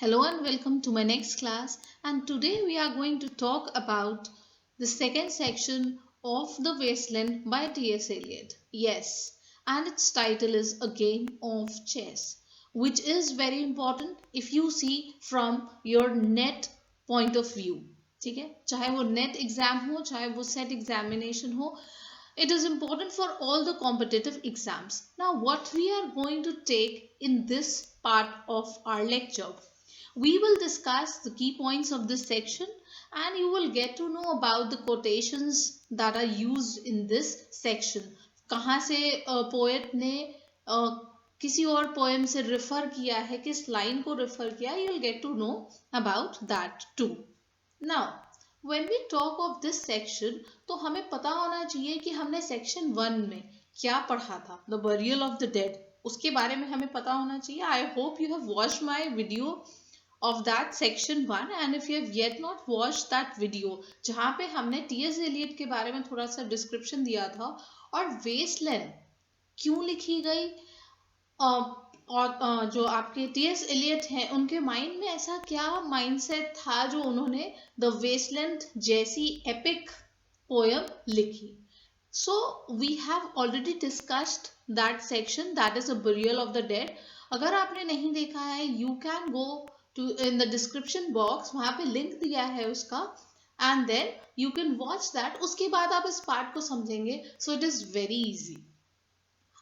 Hello and welcome to my next class, and today we are going to talk about the second section of The Wasteland by T.S. Eliot. Yes, and its title is A Game of Chess, which is very important if you see from your net point of view. ठीक है, चाहे वो net exam हो चाहे वो set examination हो, it is important for all the competitive exams. Now what we are going to take in this part of our lecture, we will discuss the key points of this section and you will get to know about the quotations that are used in this section. कहाँ से poet ने किसी और poem से refer किया है, किस line को रेफर किया, you will get to know about that too. Now when we talk of this section, तो हमें पता होना चाहिए कि हमने सेक्शन 1 में क्या पढ़ा था, the burial of the dead, उसके बारे में हमें पता होना चाहिए. I hope you have watched my video of that section 1 and if you have yet not watched that video जहाँ पे हमने टी.एस. एलियट के बारे में थोड़ा सा डिस्क्रिप्शन दिया था और वेस्टलैंड क्यों लिखी गई और जो आपके टी.एस. एलियट हैं उनके माइंड में ऐसा क्या माइंडसेट था जो उन्होंने द वेस्टलैंड जैसी एपिक पोएम लिखी. So we have already discussed that section, that is a burial of the dead. अगर आपने नहीं देखा है you can go to in the description box, वहाँ पे लिंक दिया है उसका and then you can watch that. उसके बाद आप इस पार्ट को समझेंगे. So it is very easy.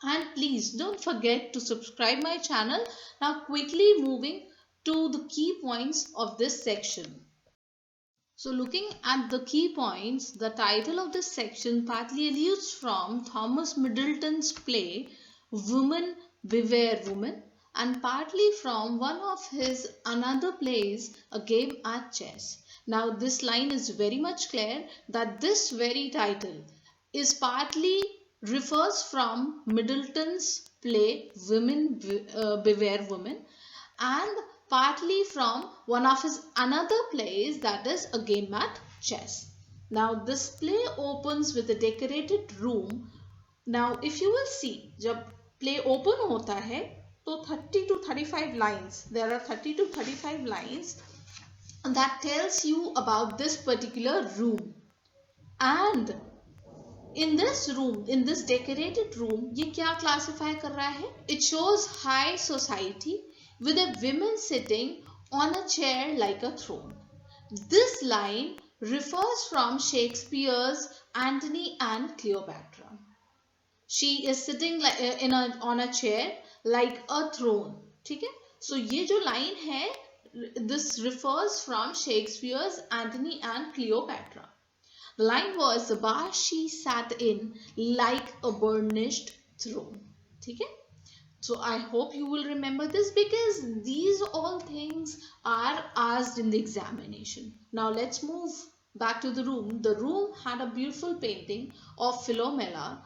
And please don't forget to subscribe my channel. Now quickly moving to the key points of this section. So looking at the key points, the title of this section partly alludes from Thomas Middleton's play Woman Beware Woman and partly from one of his another plays, A Game at Chess. Now this line is very much clear that this very title is partly refers from Middleton's play Women Beware Woman and partly from one of his another plays, that is A Game at Chess. Now this play opens with a decorated room. Now if you will see, जब play open होता है तो 30 to 35 lines, there are 30 to 35 lines that tells you about this particular room. And in this room, in this decorated room, ये क्या classify कर रहा है? It shows high society with a woman sitting on a chair like a throne. This line refers from Shakespeare's Antony and Cleopatra. She is sitting like on a chair like a throne. ठीक है? So ये जो line है, this refers from Shakespeare's Antony and Cleopatra. The line was the bar she sat in like a burnished throne. ठीक है? So I hope you will remember this because these all things are asked in the examination. Now let's move back to the room. The room had a beautiful painting of Philomela.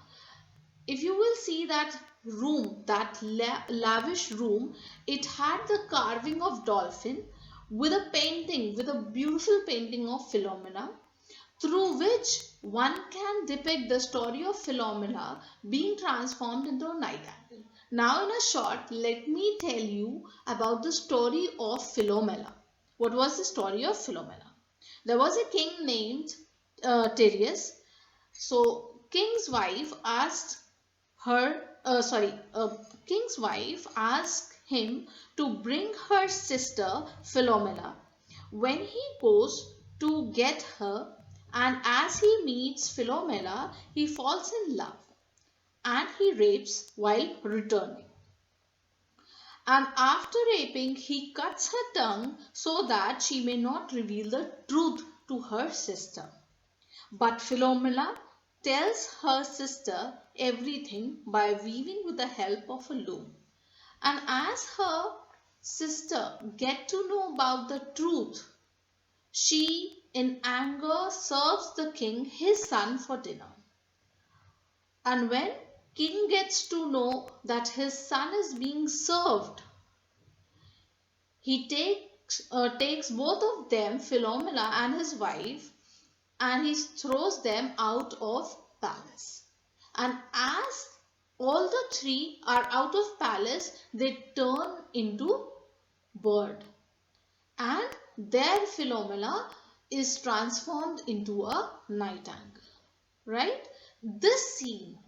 If you will see that room, that lavish room, it had the carving of dolphin with a painting, with a beautiful painting of Philomela, through which one can depict the story of Philomela being transformed into a nightingale. Now in a short, let me tell you about the story of Philomela. What was the story of Philomela? There was a king named Tereus. So king's wife asked king's wife asked him to bring her sister Philomela. When he goes to get her, and as he meets Philomela, he falls in love and he rapes while returning. And after raping, he cuts her tongue so that she may not reveal the truth to her sister. But Philomela tells her sister everything by weaving with the help of a loom. And as her sister gets to know about the truth, she in anger serves the king his son for dinner. And when king gets to know that his son is being served, he takes both of them, Philomela and his wife, and he throws them out of palace. And as all the three are out of palace, they turn into bird. and their Philomela is transformed into a night angle, right? This scene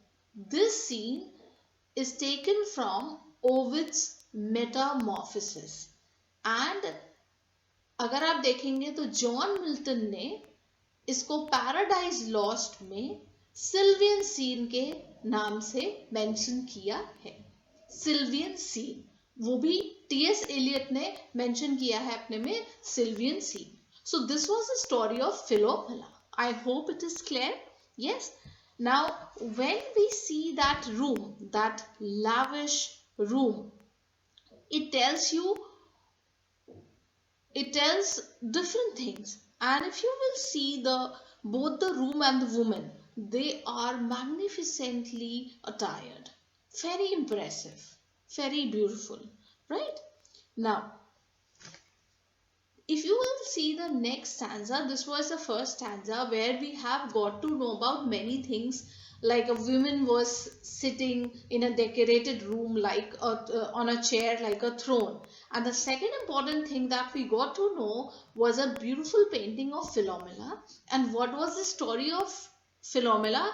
is taken from Ovid's Metamorphosis, and अगर आप देखेंगे तो John Milton ने इसको paradise lost में sylvan scene के नाम से मेंशन किया है. सिल्वियन सीन, वो भी टीएस एलियट ने मेंशन किया है अपने में sylvan scene. So this was the story of Philomela. I hope it is clear. Yes. Now, when we see that room, that lavish room, it tells different things. And if you will see both the room and the woman, they are magnificently attired. Very impressive, very beautiful, right? Now, if you will see the next stanza, this was the first stanza where we have got to know about many things, like a woman was sitting in a decorated room like on a chair like a throne. And the second important thing that we got to know was a beautiful painting of Philomela, and what was the story of Philomela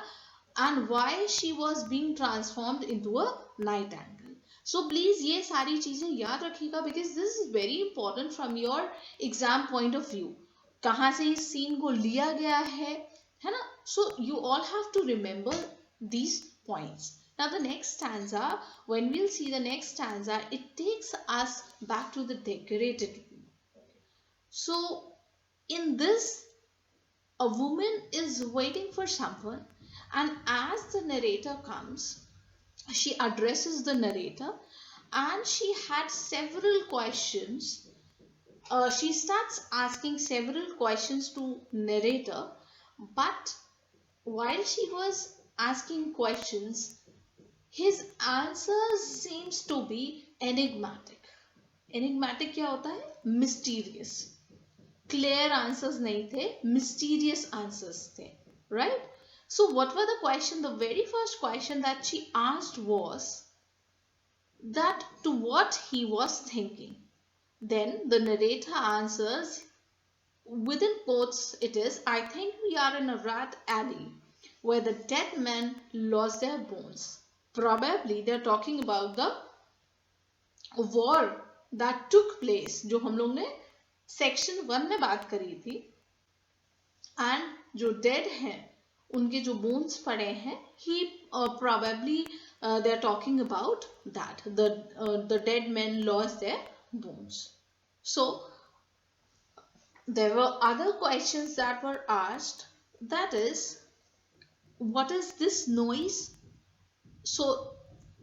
and why she was being transformed into a night angle. So please ये सारी चीजें याद रखिएगा, because this is very important from your exam point of view. कहाँ से इस scene को लिया गया है ना? So you all have to remember these points. Now the next stanza, when we'll see the next stanza, it takes us back to the decorated room. So in this, a woman is waiting for someone, and as the narrator comes, she addresses the narrator, and she had several questions. She starts asking several questions to narrator, but while she was asking questions, his answers seems to be enigmatic. Enigmatic क्या होता है? Mysterious. Clear answers नहीं थे, mysterious answers थे, right? So what were the question? The very first question that she asked was that to what he was thinking. Then the narrator answers, within quotes it is, I think we are in a rat alley where the dead men lost their bones. Probably they're talking about the war that took place, जो हम लोग ने section 1 में बात करी थी. And जो dead हैं, उनके जो bones पड़े हैं, he probably they are talking about that the dead men lost their bones. So there were other questions that were asked, that is, what is this noise? So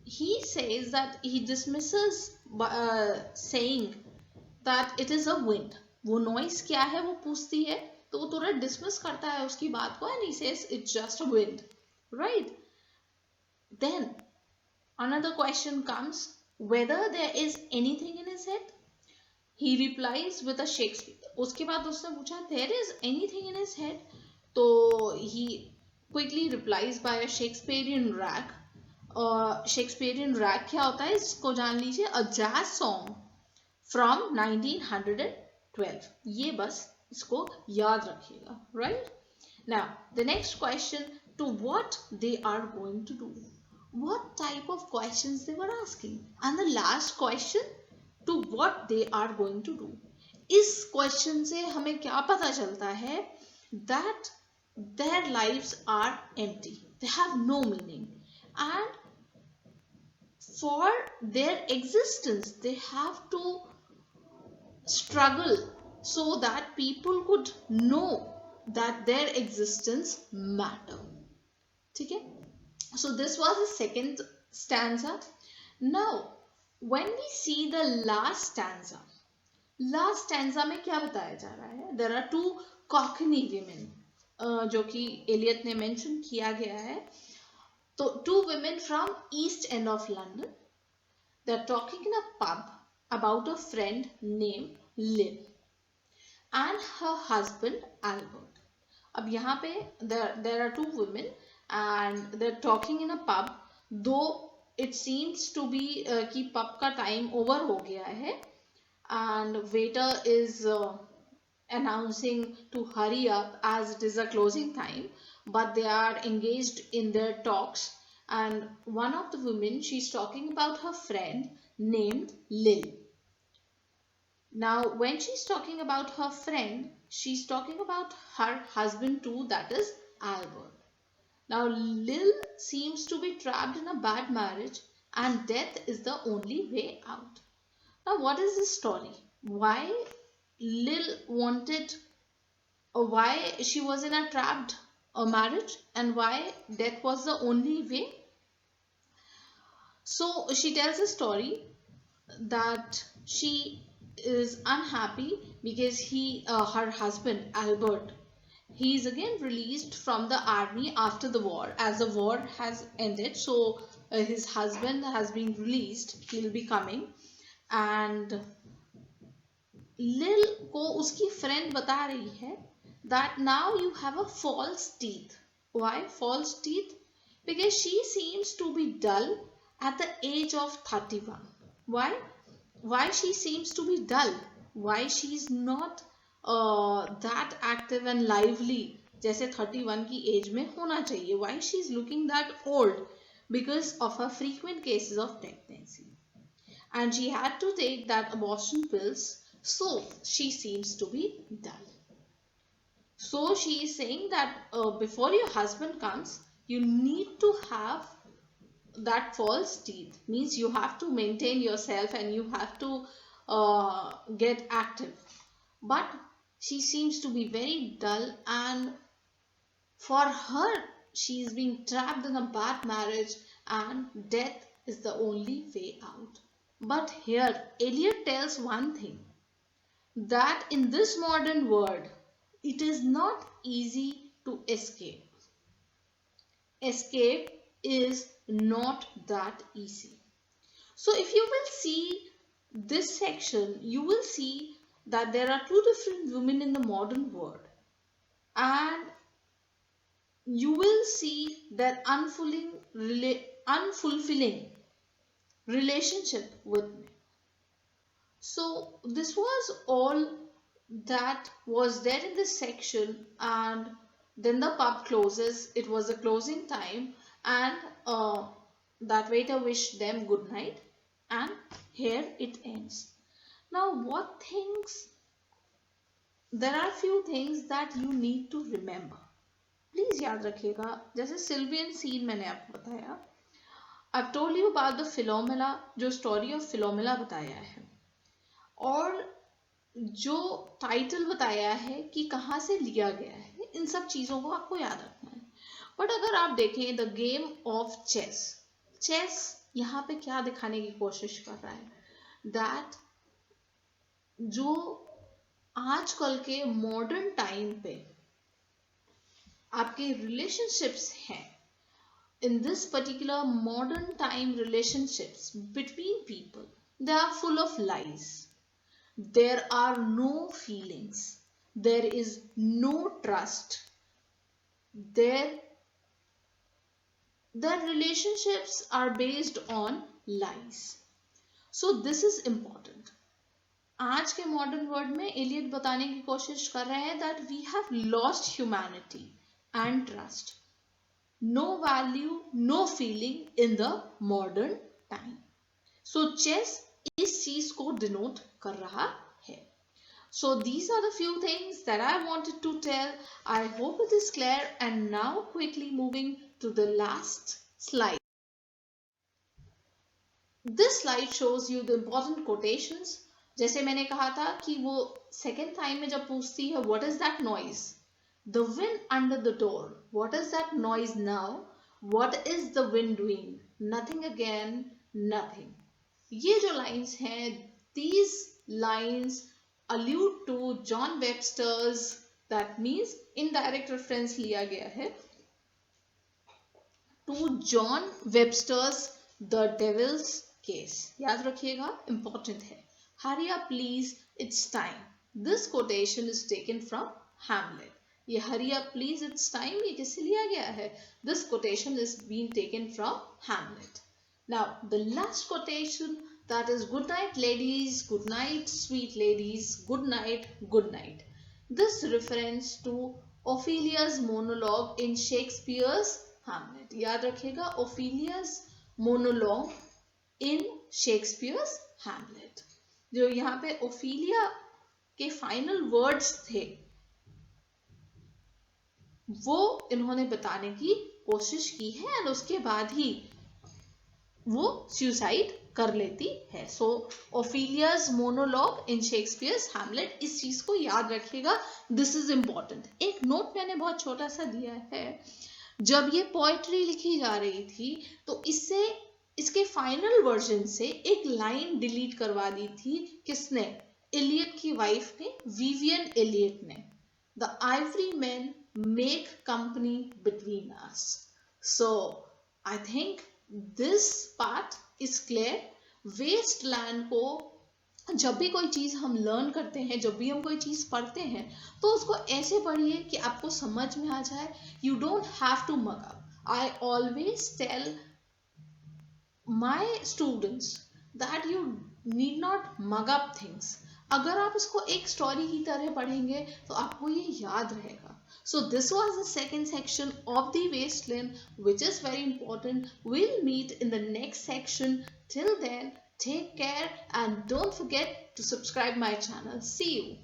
he says that he dismisses saying that it is a wind. वो noise क्या है वो पूछती है, तो वो थोड़ा dismiss करता है उसकी बात को, and he says it's just a wind, right? Then another question comes, whether there is anything in his head. He replies with a Shakespeare. उसके बाद उसने पूछा there is anything in his head, तो he quickly replies by a Shakespearean rag. Shakespearean rag क्या होता है इसको जान लीजिए, a jazz song from 1912. ये बस इसको याद रखिएगा, right? Now the next question, to what they are going to do. What type of questions they were asking. And the last question, to what they are going to do. इस question से हमें क्या पता चलता है? That their lives are empty, they have no meaning, and for their existence they have to struggle so that people could know that their existence matter. ठीक है? So this was the second stanza. Now when we see the last stanza में क्या बताया जा रहा है? There are two Cockney women जो कि एलियट ने मेंशन किया गया है. तो two women from East End of London, they're talking in a pub about a friend named Lynn and her husband Albert. अब यहाँ पे there are two women and they're talking in a pub, though it seems to be कि pub का time over हो गया है, and waiter is announcing to hurry up as it is a closing time, but they are engaged in their talks. And one of the women, she's talking about her friend named Lil. Now, when she's talking about her friend, she's talking about her husband too, that is Albert. Now, Lil seems to be trapped in a bad marriage and death is the only way out. Now, what is this story? Why Lil wanted, or why she was in a trapped marriage, and why death was the only way? So, she tells a story that she is unhappy because her husband Albert, he is again released from the army after the war, as the war has ended. So his husband has been released, he'll be coming, and Lil को उसकी friend बता रही है that now you have a false teeth. Why false teeth? Because she seems to be dull at the age of 31. Why? Why she seems to be dull? Why she is not that active and lively जैसे 31 की as में होना चाहिए? Why she is looking that old? Because of her frequent cases of pregnancy, and she had to take that abortion pills, so she seems to be dull. So she is saying that before your husband comes, you need to have that false teeth, means you have to maintain yourself and you have to get active. But she seems to be very dull, and for her, she is being trapped in a bad marriage and death is the only way out. But here, Eliot tells one thing, that in this modern world, it is not easy to escape. Escape is not that easy. So if you will see this section, you will see that there are two different women in the modern world, and you will see their unfulfilling relationship with me. So this was all that was there in this section, and then the pub closes. It was the closing time, and that waiter wished them good night, and here it ends. Now there are few things that you need to remember. Please याद रखिएगा, जैसे Sylvian scene मैंने आपको बताया, I've told you about the Philomela, जो story of फिलोमेला बताया है, और जो टाइटल बताया है कि कहाँ से लिया गया है, इन सब चीज़ों को आपको याद रखना है. बट अगर आप देखें the game of chess, chess यहाँ पे क्या दिखाने की कोशिश कर रहा है, दैट जो आजकल के मॉडर्न टाइम पे आपके रिलेशनशिप्स हैं, in this particular modern time relationships between people, they are full of lies. There are no feelings. There is no trust. The relationships are based on lies. So this is important. आज के modern world में Elliott बताने की कोशिश कर रहे हैं that we have lost humanity and trust. No value, no feeling in the modern time. So chess इस चीज को डिनोट कर रहा है. So these are the few things that I wanted to tell. I hope it is clear, and now quickly moving to the last slide. This slide shows you the important quotations. जैसे मैंने कहा था कि वो second time में जब पूछती है what is that noise? The wind under the door. What is that noise now? What is the wind doing? Nothing again, nothing. ये जो lines हैं, these lines allude to John Webster's, that means indirect reference लिया गया है to John Webster's The Devil's Case. याद रखिएगा, important है. Hurry up please, it's time. This quotation is taken from Hamlet. ये hurry up please it's time, ये किससे लिया गया है? This quotation is being taken from Hamlet. Now the last quotation That is good night ladies, good night sweet ladies, good night, good night. This reference to Ophelia's monologue in Shakespeare's Hamlet. याद रखिएगा, Ophelia's monologue in Shakespeare's Hamlet. जो यहाँ पे Ophelia के final words थे वो इन्होंने बताने की कोशिश की है एंड उसके बाद ही वो सुसाइड कर लेती है. सो ओफीलियाज मोनोलॉग इन शेक्सपियर्स हैमलेट, इस चीज को याद रखिएगा, दिस इज इंपॉर्टेंट. एक नोट मैंने बहुत छोटा सा दिया है, जब ये पोएट्री लिखी जा रही थी तो इससे इसके फाइनल वर्जन से एक लाइन डिलीट करवा दी थी. किसने? इलियट की वाइफ ने, विवियन इलियट ने. The ivory man make company between us. So I think this part is clear. Waste Land को जब भी कोई चीज हम लर्न करते हैं, जब भी हम कोई चीज पढ़ते हैं, तो उसको ऐसे पढ़िए कि आपको समझ में आ जाए. You don't have to mug up. I always tell my students that you need not mug up things. अगर आप इसको एक स्टोरी की तरह पढ़ेंगे तो आपको ये याद रहेगा. So this was the second section of the wasteland, which is very important. We'll meet in the next section. Till then, take care and don't forget to subscribe my channel. See you.